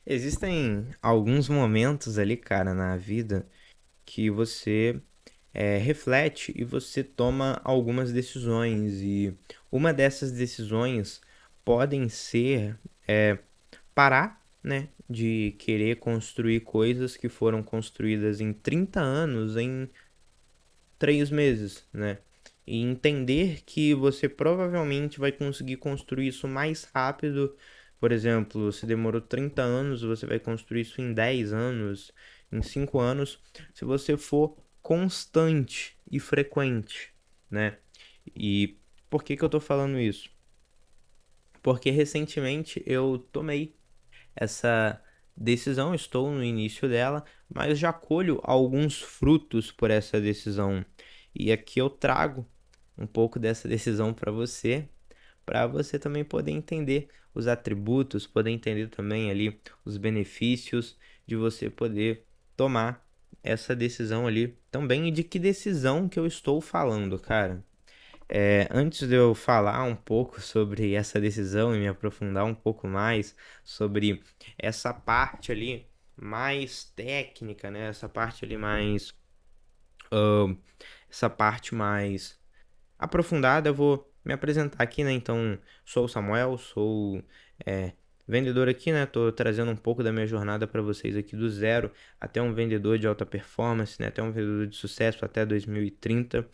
Existem alguns momentos ali, cara, na vida que você reflete e você toma algumas decisões. E uma dessas decisões podem ser parar, né, de querer construir coisas que foram construídas em 30 anos em 3 meses, né? E entender que você provavelmente vai conseguir construir isso mais rápido. Por exemplo, se demorou 30 anos, você vai construir isso em 10 anos, em 5 anos, se você for constante e frequente, né? E por que que eu tô falando isso? Porque recentemente eu tomei essa decisão, estou no início dela, mas já colho alguns frutos por essa decisão. E aqui eu trago um pouco dessa decisão para você também poder entender os atributos, poder entender também ali os benefícios de você poder tomar essa decisão ali também e de que decisão que eu estou falando, cara. Antes de eu falar um pouco sobre essa decisão e me aprofundar um pouco mais sobre essa parte ali mais técnica, né? ahn, essa parte mais aprofundada, eu vou me apresentar aqui, né? Então, sou o Samuel, sou é, vendedor aqui, né? Tô trazendo um pouco da minha jornada para vocês aqui do zero até um vendedor de alta performance, né? Até um vendedor de sucesso até 2030.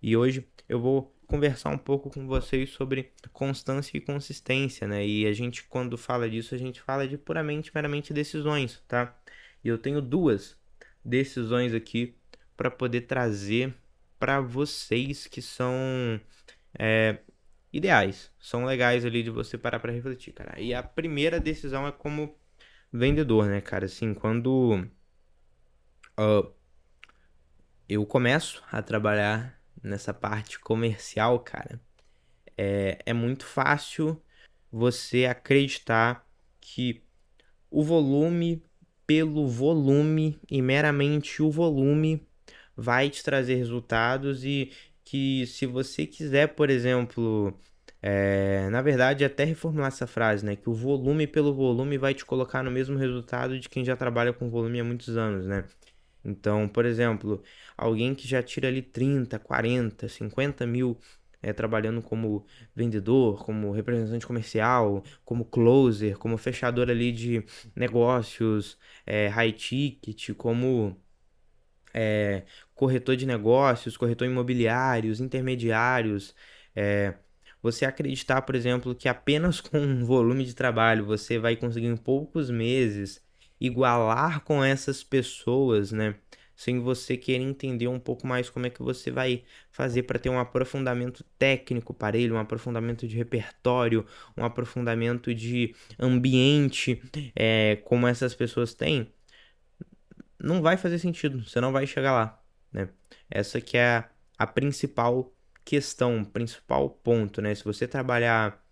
E hoje eu vou conversar um pouco com vocês sobre constância e consistência, né? E a gente, quando fala disso, a gente fala de puramente, meramente decisões, tá? E eu tenho duas decisões aqui para poder trazer para vocês que são é, ideais, são legais ali de você parar para refletir, cara. E a primeira decisão é como vendedor, né, cara? Assim, quando ah, eu começo a trabalhar nessa parte comercial, cara, é muito fácil você acreditar que o volume pelo volume e meramente o volume vai te trazer resultados e que se você quiser, por exemplo, na verdade, até reformular essa frase, né? Que o volume pelo volume vai te colocar no mesmo resultado de quem já trabalha com volume há muitos anos, né? Então, por exemplo, alguém que já tira ali 30, 40, 50 mil trabalhando como vendedor, como representante comercial, como closer, como fechador ali de negócios, high ticket, como corretor de negócios, corretor imobiliários, intermediários. é, Você acreditar, por exemplo, que apenas com um volume de trabalho você vai conseguir em poucos meses igualar com essas pessoas, né? Sem você querer entender um pouco mais como é que você vai fazer para ter um aprofundamento técnico para ele, um aprofundamento de repertório, um aprofundamento de ambiente, como essas pessoas têm, não vai fazer sentido, você não vai chegar lá, né? Essa que é a principal questão, o principal ponto, né? Se você trabalhar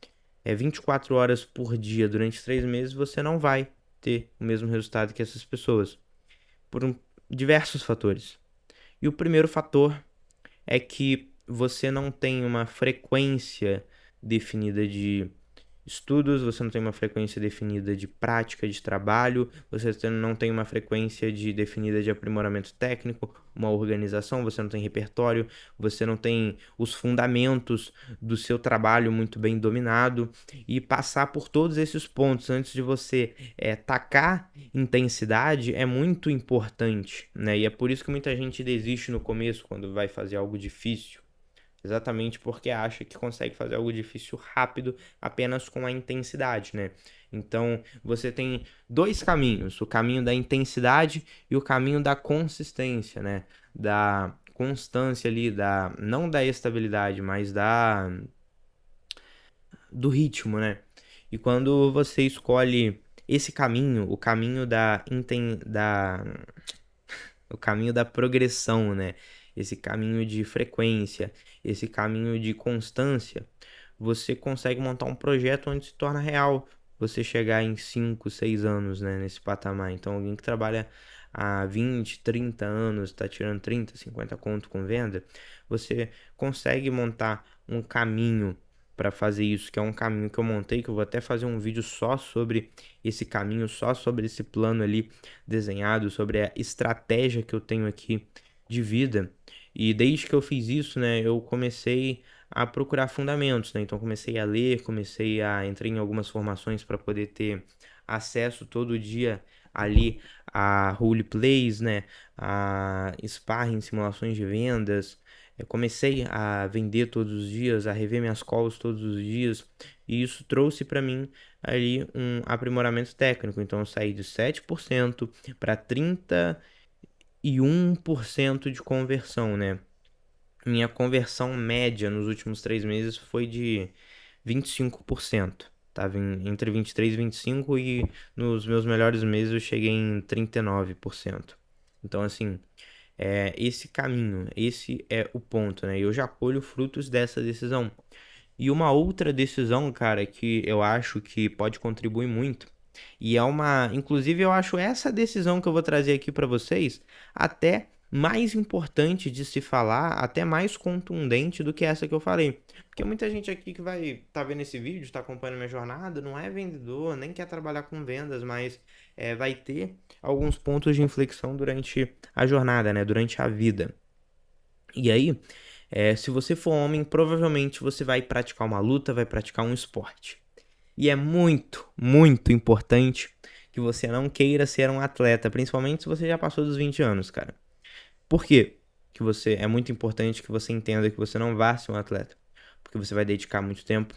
24 horas por dia durante 3 meses, você não vai ter o mesmo resultado que essas pessoas, por diversos fatores. E o primeiro fator é que você não tem uma frequência definida de estudos, você não tem uma frequência definida de prática de trabalho, você não tem uma frequência definida de aprimoramento técnico, uma organização, você não tem repertório, você não tem os fundamentos do seu trabalho muito bem dominado e passar por todos esses pontos antes de você tacar intensidade é muito importante, né? E é por isso que muita gente desiste no começo quando vai fazer algo difícil. Exatamente porque acha que consegue fazer algo difícil rápido apenas com a intensidade, né? Então, você tem dois caminhos, o caminho da intensidade e o caminho da consistência, né? Da constância ali, não da estabilidade, mas do ritmo, né? E quando você escolhe esse caminho, o caminho da progressão, né? Esse caminho de frequência, esse caminho de constância, você consegue montar um projeto onde se torna real você chegar em 5, 6 anos, né, nesse patamar. Então, alguém que trabalha há 20, 30 anos, está tirando 30, 50 conto com venda, você consegue montar um caminho para fazer isso, que é um caminho que eu montei, que eu vou até fazer um vídeo só sobre esse caminho, só sobre esse plano ali desenhado, sobre a estratégia que eu tenho aqui de vida. E desde que eu fiz isso, né, eu comecei a procurar fundamentos, né? Então comecei a ler, comecei a entrar em algumas formações para poder ter acesso todo dia ali a role plays, né? A sparring, simulações de vendas. Eu comecei a vender todos os dias, a rever minhas calls todos os dias, e isso trouxe para mim ali um aprimoramento técnico. Então eu saí de 7% para 31% de conversão, né? Minha conversão média nos últimos 3 meses foi de 25%. Tava entre 23 e 25 e nos meus melhores meses eu cheguei em 39%. Então, assim, esse caminho, esse é o ponto, né? Eu já colho frutos dessa decisão. E uma outra decisão, cara, que eu acho que pode contribuir muito, e inclusive eu acho essa decisão que eu vou trazer aqui para vocês até mais importante de se falar, até mais contundente do que essa que eu falei. Porque muita gente aqui que vai tá vendo esse vídeo, tá acompanhando minha jornada, não é vendedor, nem quer trabalhar com vendas, mas vai ter alguns pontos de inflexão durante a jornada, né? Durante a vida. E aí, se você for homem, provavelmente você vai praticar uma luta, vai praticar um esporte. E é muito, muito importante que você não queira ser um atleta, principalmente se você já passou dos 20 anos, cara. Por quê? É muito importante que você entenda que você não vá ser um atleta, porque você vai dedicar muito tempo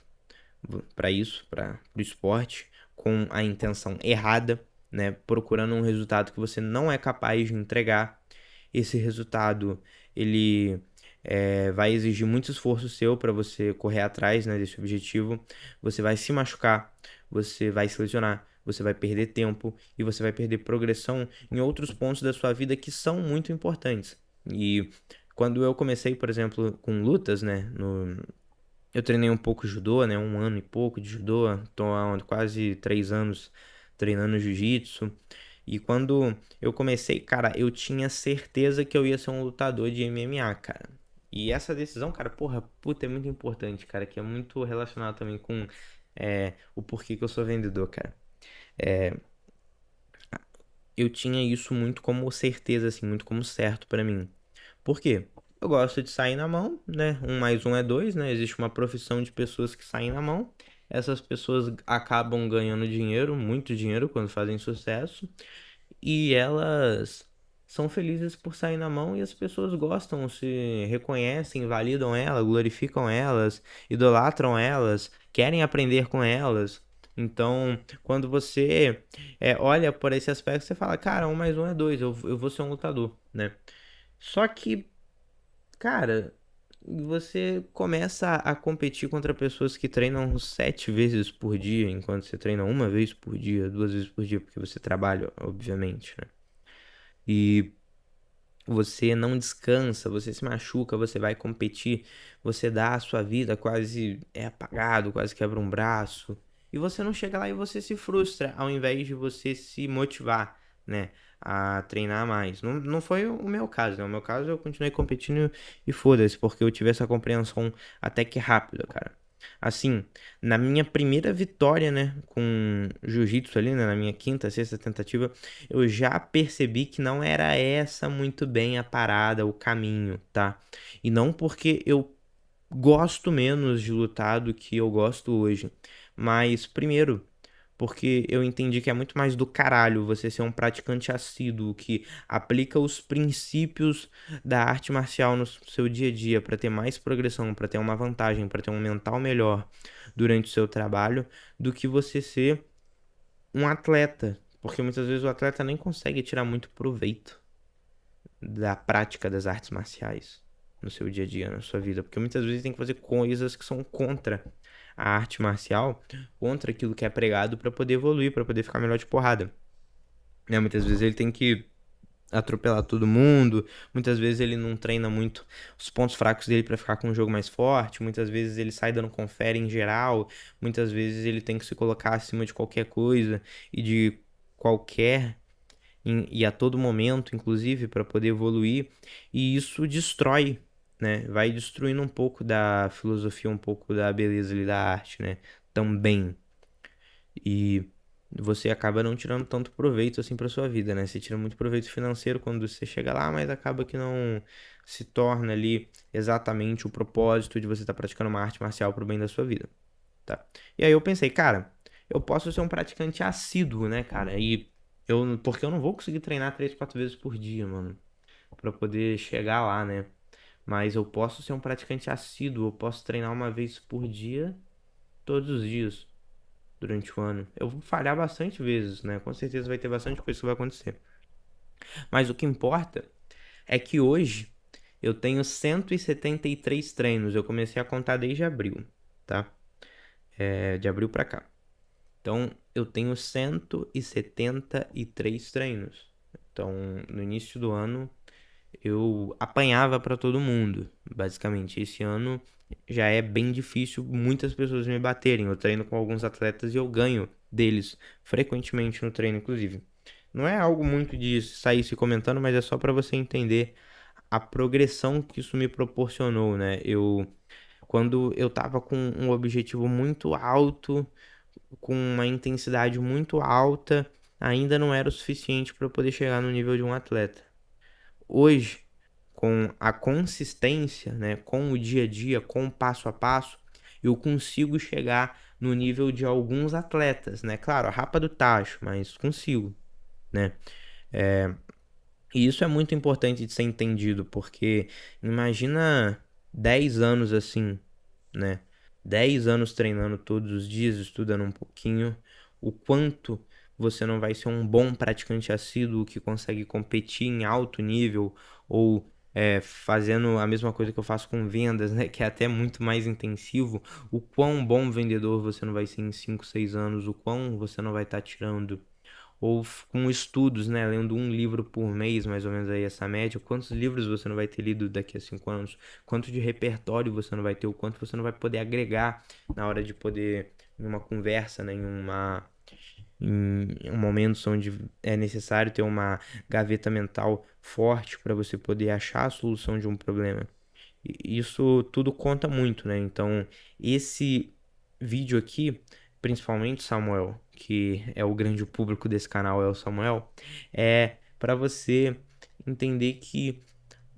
para isso, para o esporte, com a intenção errada, né? Procurando um resultado que você não é capaz de entregar. Esse resultado, ele vai exigir muito esforço seu para você correr atrás, né, desse objetivo. Você vai se machucar, você vai se lesionar, você vai perder tempo e você vai perder progressão em outros pontos da sua vida que são muito importantes. E quando eu comecei, por exemplo, com lutas, né, eu treinei um pouco judô, né? 1 ano e pouco de judô. Tô há quase 3 anos treinando jiu-jitsu. E quando eu comecei, cara, eu tinha certeza que eu ia ser um lutador de MMA, cara. E essa decisão, cara, porra, puta, é muito importante, cara, que é muito relacionado também com o porquê que eu sou vendedor, cara. Eu tinha isso muito como certeza, assim, muito como certo pra mim. Por quê? Eu gosto de sair na mão, né? 1 mais 1 é 2, né? Existe uma profissão de pessoas que saem na mão. Essas pessoas acabam ganhando dinheiro, muito dinheiro, quando fazem sucesso. E elas são felizes por sair na mão e as pessoas gostam, se reconhecem, validam elas, glorificam elas, idolatram elas, querem aprender com elas. Então, quando você olha por esse aspecto, você fala, cara, 1 mais 1 é 2, eu vou ser um lutador, né? Só que, cara, você começa a competir contra pessoas que treinam 7 vezes por dia, enquanto você treina 1 vez por dia, 2 vezes por dia, porque você trabalha, obviamente, né? E você não descansa, você se machuca, você vai competir, você dá a sua vida, quase é apagado, quase quebra um braço. E você não chega lá e você se frustra, ao invés de você se motivar, né, a treinar mais. Não foi o meu caso, né? O meu caso eu continuei competindo e foda-se, porque eu tive essa compreensão até que rápida, cara. Assim, na minha primeira vitória, né, com jiu-jitsu ali, né, na minha quinta, sexta tentativa, eu já percebi que não era essa muito bem a parada, o caminho, tá? E não porque eu gosto menos de lutar do que eu gosto hoje, mas primeiro, porque eu entendi que é muito mais do caralho você ser um praticante assíduo que aplica os princípios da arte marcial no seu dia a dia para ter mais progressão, para ter uma vantagem, para ter um mental melhor durante o seu trabalho, do que você ser um atleta, porque muitas vezes o atleta nem consegue tirar muito proveito da prática das artes marciais no seu dia a dia, na sua vida, porque muitas vezes tem que fazer coisas que são contra a arte marcial, contra aquilo que é pregado para poder evoluir, para poder ficar melhor de porrada. Né? Muitas vezes ele tem que atropelar todo mundo, muitas vezes ele não treina muito os pontos fracos dele para ficar com um jogo mais forte, muitas vezes ele sai dando confere em geral, muitas vezes ele tem que se colocar acima de qualquer coisa e de qualquer e a todo momento, inclusive, para poder evoluir, e isso destrói, né? Vai destruindo um pouco da filosofia, um pouco da beleza ali da arte, né? Também. E você acaba não tirando tanto proveito assim para sua vida, né? Você tira muito proveito financeiro quando você chega lá, mas acaba que não se torna ali exatamente o propósito de você estar praticando uma arte marcial pro bem da sua vida, tá? E aí eu pensei, cara, eu posso ser um praticante assíduo, né, cara? Porque eu não vou conseguir treinar 3, 4 vezes por dia, mano, pra poder chegar lá, né? Mas eu posso ser um praticante assíduo, eu posso treinar uma vez por dia, todos os dias durante o ano. Eu vou falhar bastante vezes, né? Com certeza vai ter bastante coisa que vai acontecer. Mas o que importa é que hoje eu tenho 173 treinos. Eu comecei a contar desde abril, tá? De abril pra cá. Então eu tenho 173 treinos. Então no início do ano eu apanhava pra todo mundo, basicamente. Esse ano já é bem difícil muitas pessoas me baterem. Eu treino com alguns atletas e eu ganho deles frequentemente no treino, inclusive. Não é algo muito de sair se comentando, mas é só pra você entender a progressão que isso me proporcionou, né? Quando eu tava com um objetivo muito alto, com uma intensidade muito alta, ainda não era o suficiente para eu poder chegar no nível de um atleta. Hoje, com a consistência, né, com o dia a dia, com o passo a passo, eu consigo chegar no nível de alguns atletas, né? Claro, a rapa do tacho, mas consigo, né? E isso é muito importante de ser entendido, porque imagina 10 anos assim, né? 10 anos treinando todos os dias, estudando um pouquinho, o quanto você não vai ser um bom praticante assíduo que consegue competir em alto nível ou fazendo a mesma coisa que eu faço com vendas, né? Que é até muito mais intensivo. O quão bom vendedor você não vai ser em 5, 6 anos, o quão você não vai estar tirando ou com estudos, né? Lendo um livro por mês, mais ou menos aí essa média. Quantos livros você não vai ter lido daqui a 5 anos? Quanto de repertório você não vai ter? O quanto você não vai poder agregar na hora de poder, em uma conversa, né? Em momentos onde é necessário ter uma gaveta mental forte para você poder achar a solução de um problema. Isso tudo conta muito, né? Então, esse vídeo aqui, principalmente Samuel, que é o grande público desse canal, é o Samuel, é para você entender que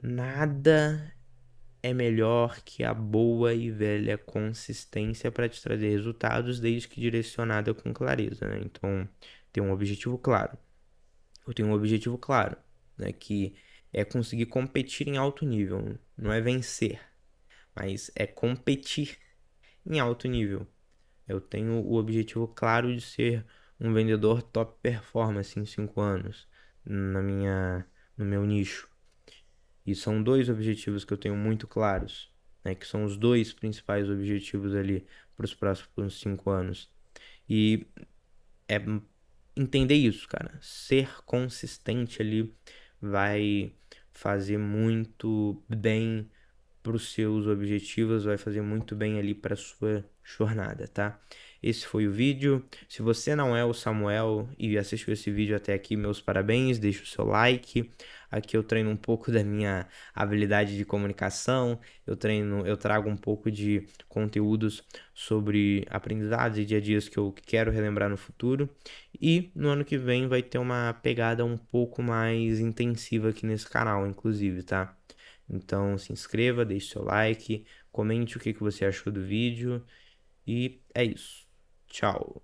nada é melhor que a boa e velha consistência para te trazer resultados, desde que direcionada com clareza, né? Então, ter um objetivo claro. Eu tenho um objetivo claro, né? Que é conseguir competir em alto nível, não é vencer, mas é competir em alto nível. Eu tenho o objetivo claro de ser um vendedor top performance em 5 anos no meu nicho. E são dois objetivos que eu tenho muito claros, né, que são os dois principais objetivos ali para os próximos 5 anos. E é entender isso, cara. Ser consistente ali vai fazer muito bem para os seus objetivos, vai fazer muito bem ali para sua jornada, tá? Esse foi o vídeo. Se você não é o Samuel e assistiu esse vídeo até aqui, meus parabéns, deixa o seu like. Aqui eu treino um pouco da minha habilidade de comunicação, eu trago um pouco de conteúdos sobre aprendizados e dia a dias que eu quero relembrar no futuro. E no ano que vem vai ter uma pegada um pouco mais intensiva aqui nesse canal, inclusive, tá? Então se inscreva, deixe seu like, comente o que você achou do vídeo e é isso. Tchau.